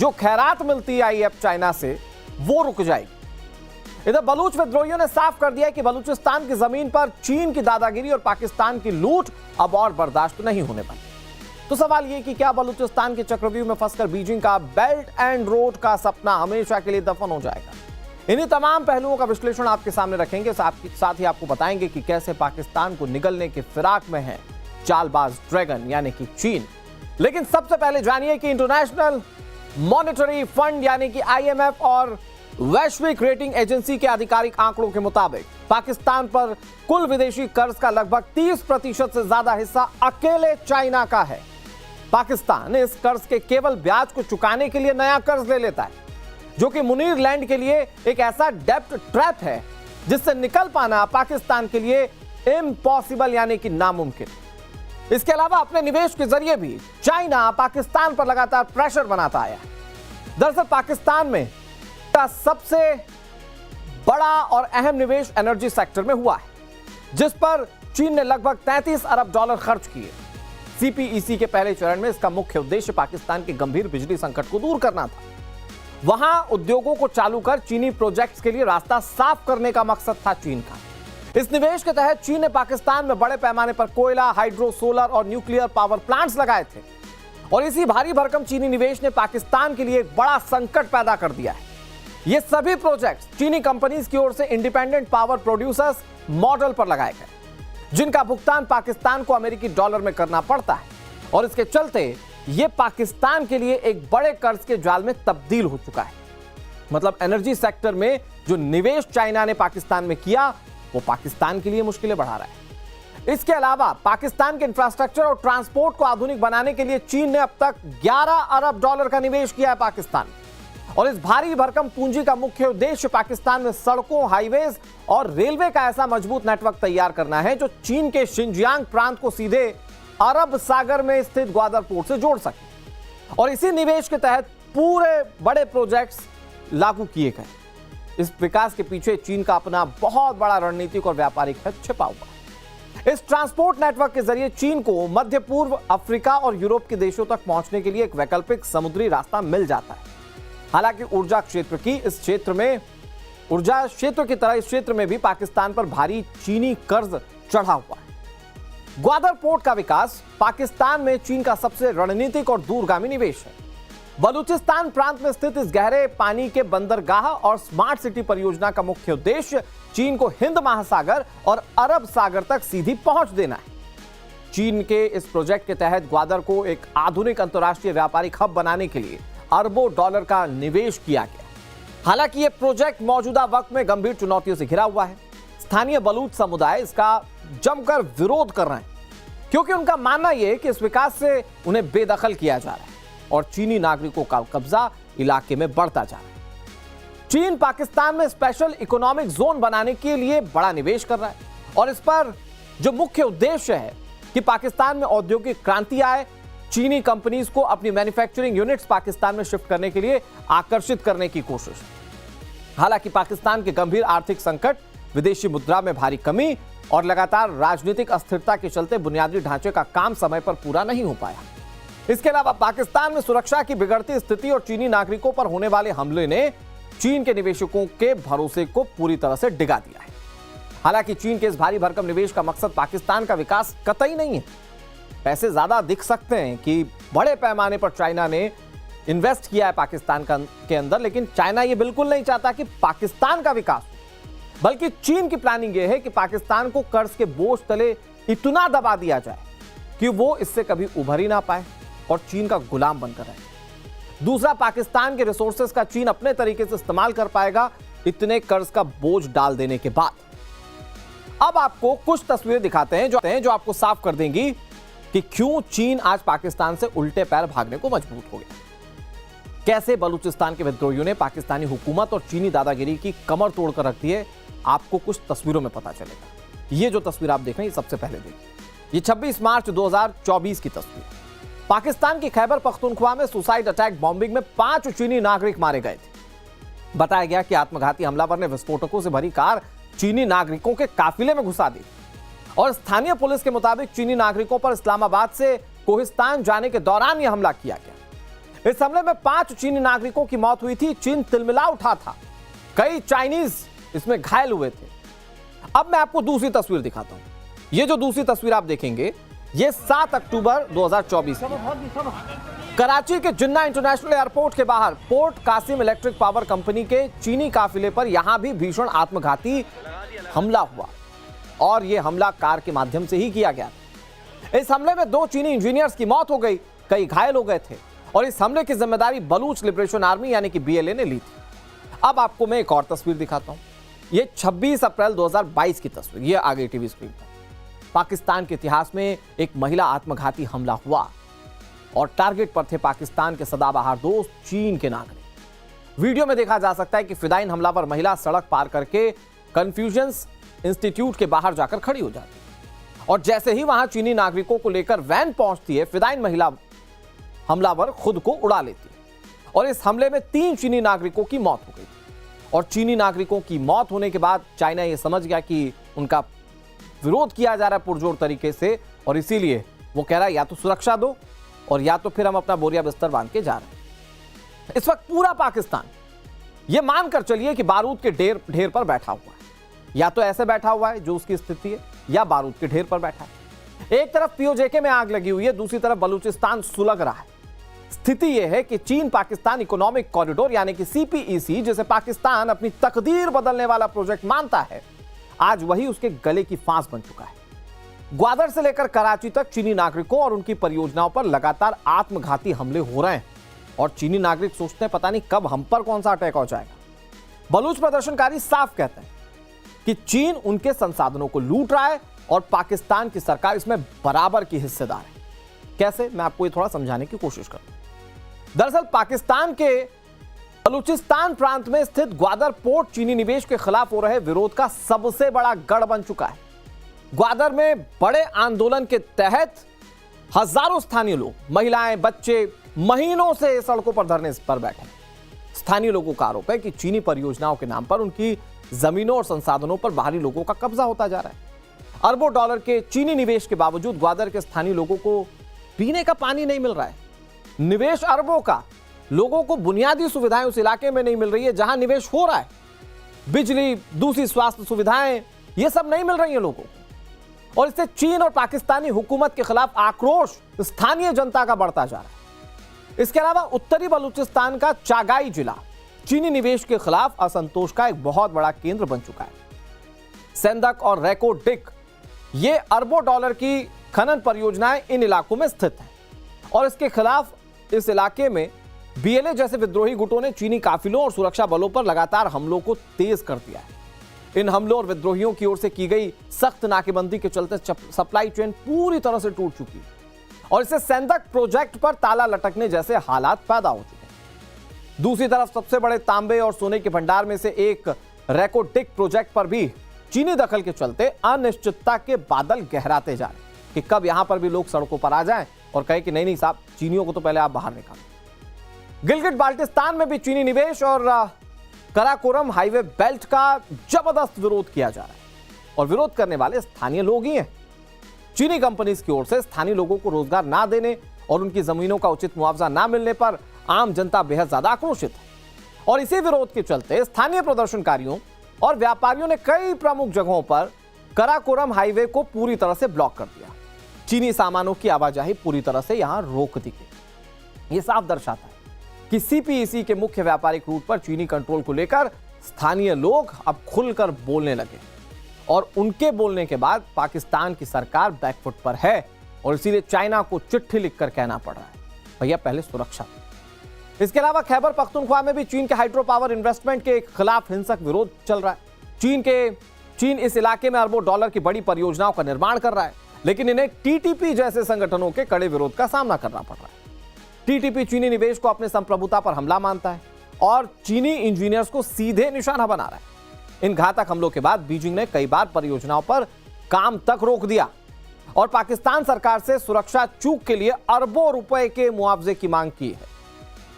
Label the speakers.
Speaker 1: जो खैरात मिलती आई अब चाइना से वो रुक जाएगी। इधर बलूच विद्रोहियों ने साफ कर दिया कि बलूचिस्तान की जमीन पर चीन की दादागिरी और पाकिस्तान की लूट अब और बर्दाश्त नहीं होने वाली। तो सवाल यह कि क्या बलूचिस्तान के चक्रव्यूह में फंसकर बीजिंग का बेल्ट एंड रोड का सपना हमेशा के लिए दफन हो जाएगा? इन्हीं तमाम पहलुओं का विश्लेषण आपके सामने रखेंगे। साथ ही आपको बताएंगे कि कैसे पाकिस्तान को निगलने के फिराक में है चालबाज ड्रैगन यानी कि चीन। लेकिन सबसे पहले जानिए कि इंटरनेशनल मॉनेटरी फंड यानी कि IMF और वैश्विक रेटिंग एजेंसी के आधिकारिक आंकड़ों के मुताबिक पाकिस्तान पर कुल विदेशी कर्ज का लगभग 30% से ज्यादा हिस्सा अकेले चाइना का है। पाकिस्तान इस कर्ज के केवल ब्याज को चुकाने के लिए नया कर्ज ले लेता है, जो कि मुनीर लैंड के लिए एक ऐसा डेब्ट ट्रैप है जिससे निकल पाना पाकिस्तान के लिए इम्पॉसिबल यानी कि नामुमकिन। इसके अलावा अपने निवेश के जरिए भी चाइना पाकिस्तान पर लगातार प्रेशर बनाता आया है। दरअसल पाकिस्तान में का सबसे बड़ा और अहम निवेश एनर्जी सेक्टर में हुआ है, जिस पर चीन ने लगभग $33 अरब खर्च किए। CPEC के पहले चरण में इसका मुख्य उद्देश्य पाकिस्तान के गंभीर बिजली संकट को दूर करना था। वहां उद्योगों को चालू कर चीनी प्रोजेक्ट्स के लिए रास्ता साफ करने का मकसद था चीन का। इस निवेश के तहत चीन ने पाकिस्तान में बड़े पैमाने पर कोयला, हाइड्रो, सोलर और न्यूक्लियर पावर प्लांट्स लगाए थे। और इसी भारी भरकम चीनी निवेश ने पाकिस्तान के लिए एक बड़ा संकट पैदा कर दिया है। ये सभी प्रोजेक्ट्स चीनी कंपनीज की ओर से इंडिपेंडेंट पावर प्रोड्यूसर्स मॉडल पर लगाए गए, जिनका भुगतान पाकिस्तान को अमेरिकी डॉलर में करना पड़ता है। और इसके चलते यह पाकिस्तान के लिए एक बड़े कर्ज के जाल में तब्दील हो चुका है। मतलब एनर्जी सेक्टर में जो निवेश चाइना ने पाकिस्तान में किया वो पाकिस्तान के लिए मुश्किलें बढ़ा रहा है। इसके अलावा पाकिस्तान के इंफ्रास्ट्रक्चर और ट्रांसपोर्ट को आधुनिक बनाने के लिए चीन ने अब तक $11 अरब का निवेश किया है पाकिस्तान। और इस भारी भरकम पूंजी का मुख्य उद्देश्य पाकिस्तान में सड़कों, हाईवेज और रेलवे का ऐसा मजबूत नेटवर्क तैयार करना है जो चीन के शिनजियांग प्रांत को सीधे अरब सागर में स्थित ग्वादर पोर्ट से जोड़ सके। और इसी निवेश के तहत पूरे बड़े प्रोजेक्ट्स लागू किए गए। इस विकास के पीछे चीन का अपना बहुत बड़ा रणनीतिक और व्यापारिक हित छिपा हुआ है। इस ट्रांसपोर्ट नेटवर्क के जरिए चीन को मध्य पूर्व, अफ्रीका और यूरोप के देशों तक पहुंचने के लिए एक वैकल्पिक समुद्री रास्ता मिल जाता है। हालांकि ऊर्जा क्षेत्र की तरह इस क्षेत्र में भी पाकिस्तान पर भारी चीनी कर्ज चढ़ा हुआ है। ग्वादर पोर्ट का विकास पाकिस्तान में चीन का सबसे रणनीतिक और दूरगामी निवेश है। बलूचिस्तान प्रांत में स्थित इस गहरे पानी के बंदरगाह और स्मार्ट सिटी परियोजना का मुख्य उद्देश्य चीन को हिंद महासागर और अरब सागर तक सीधी पहुंच देना है। चीन के इस प्रोजेक्ट के तहत ग्वादर को एक आधुनिक अंतर्राष्ट्रीय व्यापारिक हब बनाने के लिए अरबों डॉलर का निवेश किया गया। हालांकि यह प्रोजेक्ट मौजूदा वक्त में गंभीर चुनौतियों से घिरा हुआ है। स्थानीय बलूच समुदाय इसका जमकर विरोध कर रहे हैं, क्योंकि उनका मानना यह है कि इस विकास से उन्हें बेदखल किया जा रहा है और चीनी नागरिकों का कब्जा इलाके में बढ़ता जा रहा है। चीन पाकिस्तान में स्पेशल इकोनॉमिक जोन बनाने के लिए बड़ा निवेश कर रहा है और इस पर जो मुख्य उद्देश्य है कि पाकिस्तान में औद्योगिक क्रांति आए, चीनी कंपनीज को अपनी मैन्युफैक्चरिंग यूनिट्स पाकिस्तान में शिफ्ट करने के लिए आकर्षित करने की कोशिश। हालांकि पाकिस्तान के गंभीर आर्थिक संकट, विदेशी मुद्रा में भारी कमी और लगातार राजनीतिक अस्थिरता के चलते बुनियादी ढांचे का काम समय पर पूरा नहीं हो पाया। इसके अलावा पाकिस्तान में सुरक्षा की बिगड़ती स्थिति और चीनी नागरिकों पर होने वाले हमले ने चीन के निवेशकों के भरोसे को पूरी तरह से डिगा दिया है। हालांकि चीन के इस भारी भरकम निवेश का मकसद पाकिस्तान का विकास कतई नहीं है। पैसे ज्यादा दिख सकते हैं कि बड़े पैमाने पर चाइना ने इन्वेस्ट किया है पाकिस्तान के अंदर, लेकिन चाइना ये बिल्कुल नहीं चाहता कि पाकिस्तान का विकास हो, बल्कि चीन की प्लानिंग ये है कि पाकिस्तान को कर्ज के बोझ तले इतना दबा दिया जाए कि वो इससे कभी उभर ही ना पाए और चीन का गुलाम बनकर रहे। दूसरा, पाकिस्तान के रिसोर्सेज का चीन अपने तरीके से इस्तेमाल कर पाएगा इतने कर्ज का बोझ डाल देने के बाद। अब आपको कुछ तस्वीरें दिखाते हैं जो आपको साफ कर देंगी कि क्यों चीन आज पाकिस्तान से उल्टे पैर भागने को मजबूर हो गया। कैसे बलूचिस्तान के विद्रोहियों ने पाकिस्तानी हुकूमत और चीनी दादागिरी की कमर तोड़कर रख दी है, आपको कुछ तस्वीरों में पता चलेगा। ये जो तस्वीर आप देख रहे हैं, सबसे पहले देखिए। ये 26 मार्च 2024 की तस्वीर। पाकिस्तान की खैबर पख्तूनख्वा में सुसाइड अटैक बॉम्बिंग में 5 चीनी नागरिक मारे गए थे। बताया गया कि आत्मघाती हमलावर ने विस्फोटकों से भरी कार चीनी नागरिकों के काफिले में घुसा दी और स्थानीय पुलिस के मुताबिक चीनी नागरिकों पर इस्लामाबाद से कोहिस्तान जाने के दौरान यह हमला किया गया। इस हमले में 5 चीनी नागरिकों की मौत हुई थी। चीन तिलमिला उठा था, कई चाइनीज इसमें घायल हुए थे। अब मैं आपको दूसरी तस्वीर दिखाता हूं। ये जो दूसरी तस्वीर आप देखेंगे, ये 7 अक्टूबर 2024 की कराची के जिन्ना इंटरनेशनल एयरपोर्ट के बाहर port Qasim electric power company के चीनी काफिले पर यहां भी भीषण आत्मघाती हमला हुआ और यह हमला कार के माध्यम से ही किया गया। इस हमले में 2 चीनी इंजीनियर्स की मौत हो गई, कई घायल हो गए थे और इस हमले की जिम्मेदारी बलूच लिबरेशन आर्मी यानी कि बीएलए ने ली थी। अब आपको मैं एक और तस्वीर दिखाता हूं। यह 26 अप्रैल 2022 की तस्वीर, यह आ गई टीवी स्क्रीन पर। पाकिस्तान के इतिहास में एक महिला आत्मघाती हमला हुआ और टारगेट पर थे पाकिस्तान के सदाबहार दोस्त चीन के नागरिक। वीडियो में देखा जा सकता है कि फिदाइन हमलावर महिला सड़क पार करके कन्फ्यूजन्स इंस्टीट्यूट के बाहर जाकर खड़ी हो जाती है और जैसे ही वहां चीनी नागरिकों को लेकर वैन पहुंचती है, फिदाइन महिला हमलावर खुद को उड़ा लेती है और इस हमले में 3 चीनी नागरिकों की मौत हो गई और चीनी नागरिकों की मौत होने के बाद चाइना यह समझ गया कि उनका विरोध किया जा रहा है पुरजोर तरीके से और इसीलिए वो कह रहा है या तो सुरक्षा दो और या तो फिर हम अपना बोरिया बिस्तर बांध के जा रहे हैं। इस वक्त पूरा पाकिस्तान ये मानकर चलिए कि बारूद के ढेर पर बैठा हुआ है, या तो ऐसे बैठा हुआ है जो उसकी स्थिति है या बारूद के ढेर पर बैठा है। एक तरफ पीओजेके में आग लगी हुई है, दूसरी तरफ बलूचिस्तान सुलग रहा है। स्थिति यह है कि चीन पाकिस्तान इकोनॉमिक कॉरिडोर यानी कि सीपीईसी, जिसे पाकिस्तान अपनी तकदीर बदलने वाला प्रोजेक्ट मानता है, आज वही उसके गले की फांस बन चुका है। ग्वादर से लेकर कराची तक चीनी नागरिकों और उनकी परियोजनाओं पर लगातार आत्मघाती हमले हो रहे हैं और चीनी नागरिक सोचते हैं पता नहीं कब हम पर कौन सा अटैक हो जाएगा। बलूच प्रदर्शनकारी साफ कहते हैं कि चीन उनके संसाधनों को लूट रहा है और पाकिस्तान की सरकार इसमें बराबर की हिस्सेदार है। कैसे, मैं आपको ये थोड़ा समझाने की कोशिश करूं। दरअसल पाकिस्तान के बलूचिस्तान प्रांत में स्थित ग्वादर पोर्ट चीनी निवेश के खिलाफ हो रहे विरोध का सबसे बड़ा गढ़ बन चुका है। ग्वादर में बड़े आंदोलन के तहत हजारों स्थानीय लोग, महिलाएं, बच्चे महीनों से सड़कों पर धरने पर बैठे। स्थानीय लोगों का आरोप है कि चीनी परियोजनाओं के नाम पर उनकी जमीनों और संसाधनों पर बाहरी लोगों का कब्जा होता जा रहा है। अरबों डॉलर के चीनी निवेश के बावजूद ग्वादर के स्थानीय लोगों को पीने का पानी नहीं मिल रहा है। निवेश अरबों का, लोगों को बुनियादी सुविधाएं उस इलाके में नहीं मिल रही है जहां निवेश हो रहा है। बिजली, दूसरी स्वास्थ्य सुविधाएं, ये सब नहीं मिल रही है लोगों को और इससे चीन और पाकिस्तानी हुकूमत के खिलाफ आक्रोश स्थानीय जनता का बढ़ता जा रहा है। इसके अलावा उत्तरी बलूचिस्तान का चागाई जिला चीनी निवेश के खिलाफ असंतोष का एक बहुत बड़ा केंद्र बन चुका है। सेंदक और रेको डिक, ये अरबों डॉलर की खनन परियोजनाएं इन इलाकों में स्थित हैं और इसके खिलाफ इस इलाके में बीएलए जैसे विद्रोही गुटों ने चीनी काफिलों और सुरक्षा बलों पर लगातार हमलों को तेज कर दिया है। इन हमलों और विद्रोहियों की ओर से की गई सख्त नाकेबंदी के चलते सप्लाई चेन पूरी तरह से टूट चुकी है और इससे सेंदक प्रोजेक्ट पर ताला लटकने जैसे हालात पैदा हो चुके हैं। दूसरी तरफ सबसे बड़े तांबे और सोने के भंडार में से एक रेकोटिक प्रोजेक्ट पर भी चीनी दखल के चलते अनिश्चितता के बादल गहराते जा रहे हैं कि कब यहां पर भी लोग सड़कों पर आ जाएं और कहें कि नहीं साहब, चीनियों को तो पहले आप बाहर निकालो। गिलगिट बाल्टिस्तान में भी चीनी निवेश और कराकोरम हाईवे बेल्ट का जबरदस्त विरोध किया जा रहा है और विरोध करने वाले स्थानीय लोग ही हैं। चीनी कंपनीज की ओर से स्थानीय लोगों को रोजगार ना देने और उनकी जमीनों का उचित मुआवजा ना मिलने पर आम जनता बेहद ज्यादा आक्रोशित है और इसी विरोध के चलते स्थानीय प्रदर्शनकारियों और व्यापारियों ने कई प्रमुख जगहों पर कराकोरम हाईवे को पूरी तरह से ब्लॉक कर दिया। चीनी सामानों की आवाजाही पूरी तरह से यहां रोक दी गई। यह साफ दर्शाता है कि सीपीईसी के मुख्य व्यापारिक रूट पर चीनी कंट्रोल को लेकर स्थानीय लोग अब खुलकर बोलने लगे और उनके बोलने के बाद पाकिस्तान की सरकार बैकफुट पर है और इसीलिए चाइना को चिट्ठी लिखकर कहना पड़ रहा है, भैया पहले सुरक्षा। इसके अलावा खैबर पख्तूनख्वा में भी चीन के हाइड्रो पावर इन्वेस्टमेंट के खिलाफ हिंसक विरोध चल रहा है। चीन इस इलाके में अरबों डॉलर की बड़ी परियोजनाओं का निर्माण कर रहा है, लेकिन इन्हें टीटीपी जैसे संगठनों के कड़े विरोध का सामना करना पड़ रहा है। टीटीपी चीनी निवेश को अपने संप्रभुता पर हमला मानता है और चीनी इंजीनियर्स को सीधे निशाना बना रहा है। इन घातक हमलों के बाद बीजिंग ने कई बार परियोजनाओं पर काम तक रोक दिया और पाकिस्तान सरकार से सुरक्षा चूक के लिए अरबों रुपए के मुआवजे की मांग की है।